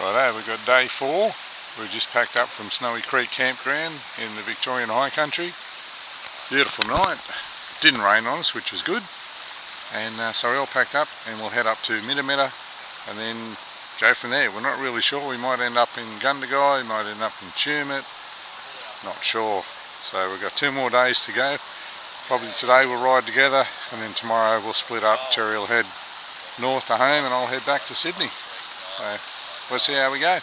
Righto, we've got day 4. We just packed up from Snowy Creek Campground in the Victorian High Country. Beautiful night. Didn't rain on us, which was good. And so we all packed up and we'll head up to Mita Mita and then go from there. We're not really sure. We might end up in Gundagai, might end up in Tumut. Not sure. So we've got 2 more days to go. Probably today we'll ride together and then tomorrow we'll split up. Terry will head north to home and I'll head back to Sydney. So let's see how we go.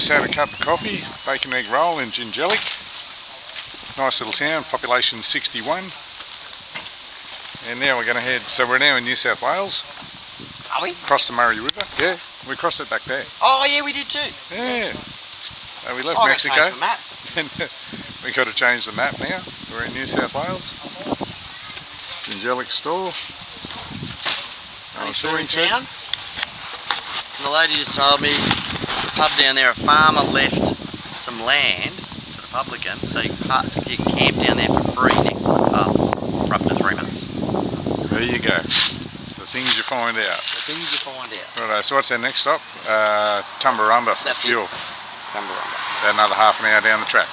just had a cup of coffee, bacon egg roll in Jinjellic. Nice little town, population 61. And now we're going to head, so we're now in New South Wales. Are we? Across the Murray River. Yeah, we crossed it back there. Oh yeah, we did too. Yeah. So we left Mexico. The map. And we got to change the map now. We're in New South Wales. Jinjellic store. Story town. And the lady just told me the pub down there, a farmer left some land to the publican, so you can camp down there for free next to the pub for up to 3 months. There you go. The things you find out. The things you find out. Right, so what's our next stop? Tumbarumba for fuel. Tumbarumba. About another half an hour down the track.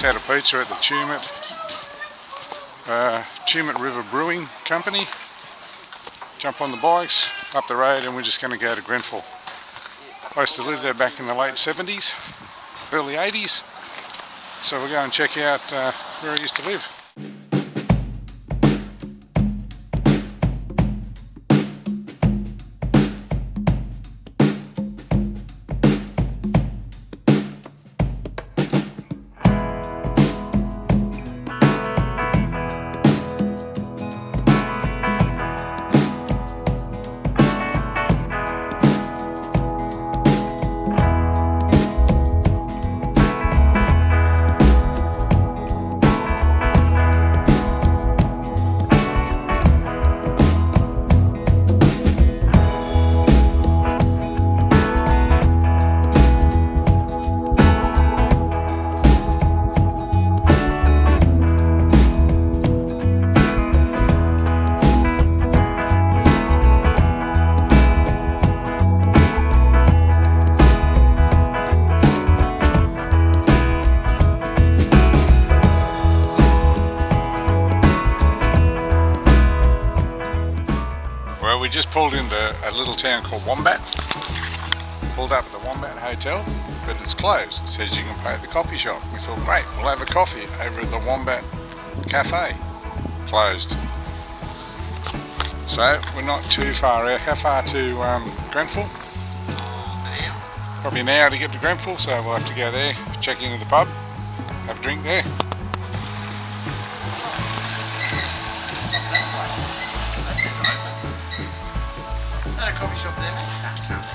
Had a pizza at the Tumut River Brewing Company. Jump on the bikes up the road and we're just going to go to Grenfell. I used to live there back in the late 70s, early 80s, so we'll go and check out where I used to live. We just pulled into a little town called Wombat. Pulled up at the Wombat Hotel, but it's closed. It says you can pay at the coffee shop. We thought, great, we'll have a coffee over at the Wombat Cafe. Closed. So we're not too far out. How far to Grenfell? Probably an hour to get to Grenfell, so we'll have to go there, check into the pub, have a drink there. What's that place? That says open. Is that a coffee shop there, mate? No, it can't be.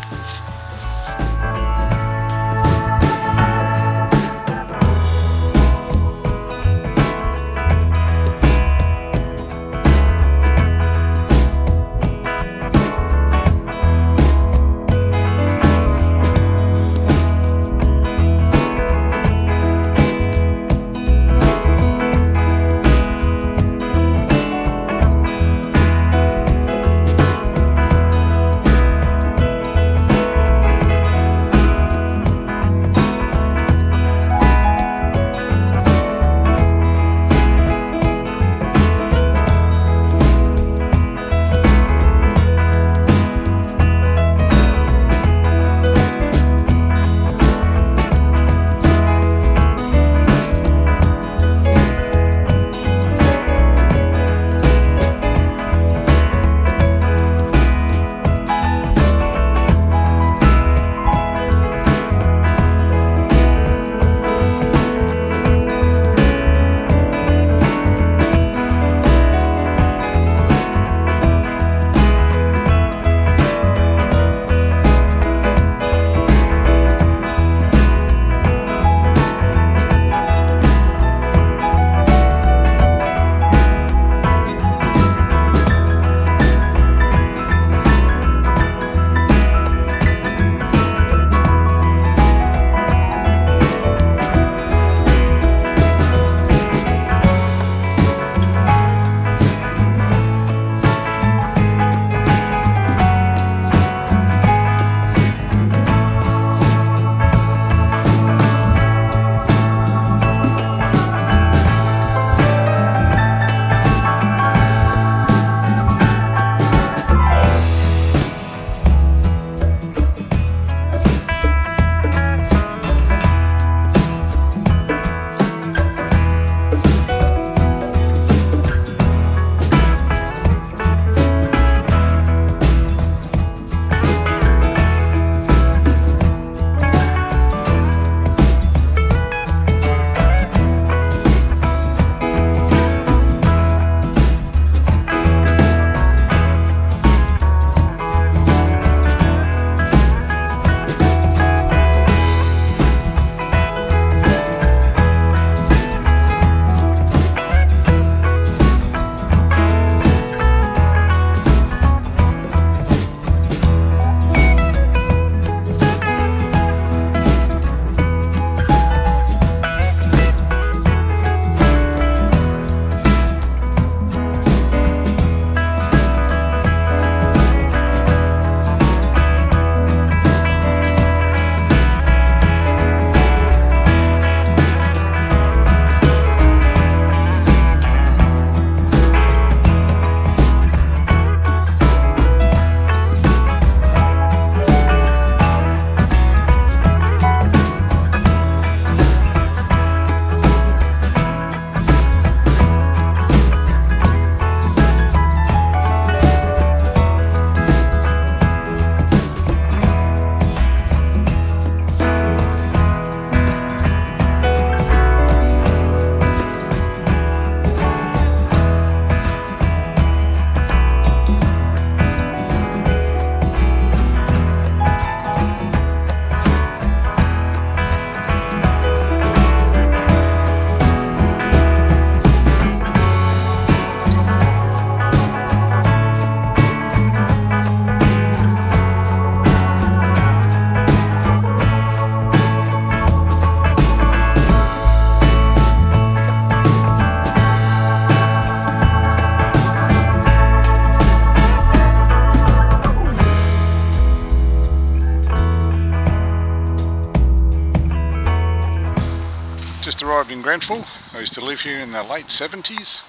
Just arrived in Grenfell. I used to live here in the late 70s,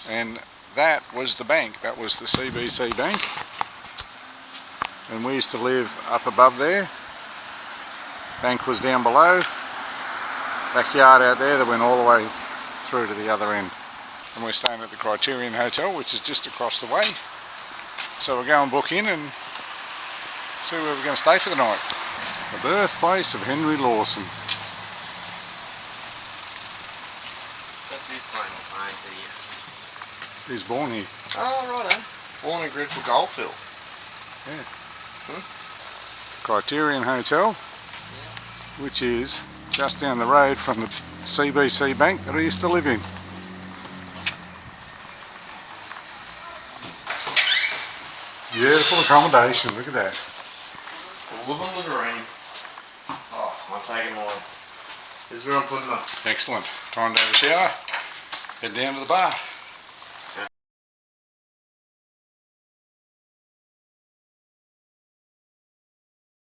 and that was the bank. That was the CBC Bank, and we used to live up above there. Bank was down below. Backyard out there that went all the way through to the other end. And we're staying at the Criterion Hotel, which is just across the way. So we'll go and book in and see where we're going to stay for the night. the birthplace of Henry Lawson. That's his claim to fame for you. He was born here. Oh, righto. Born in Grenfell, Goldfield. Yeah. Hmm? Criterion Hotel, which is just down the road from the CBC Bank that I used to live in. Beautiful accommodation, look at that. All of them the dream. Oh, I'm taking mine. This is where I'm putting them. Excellent. Time to have a shower, head down to the bar.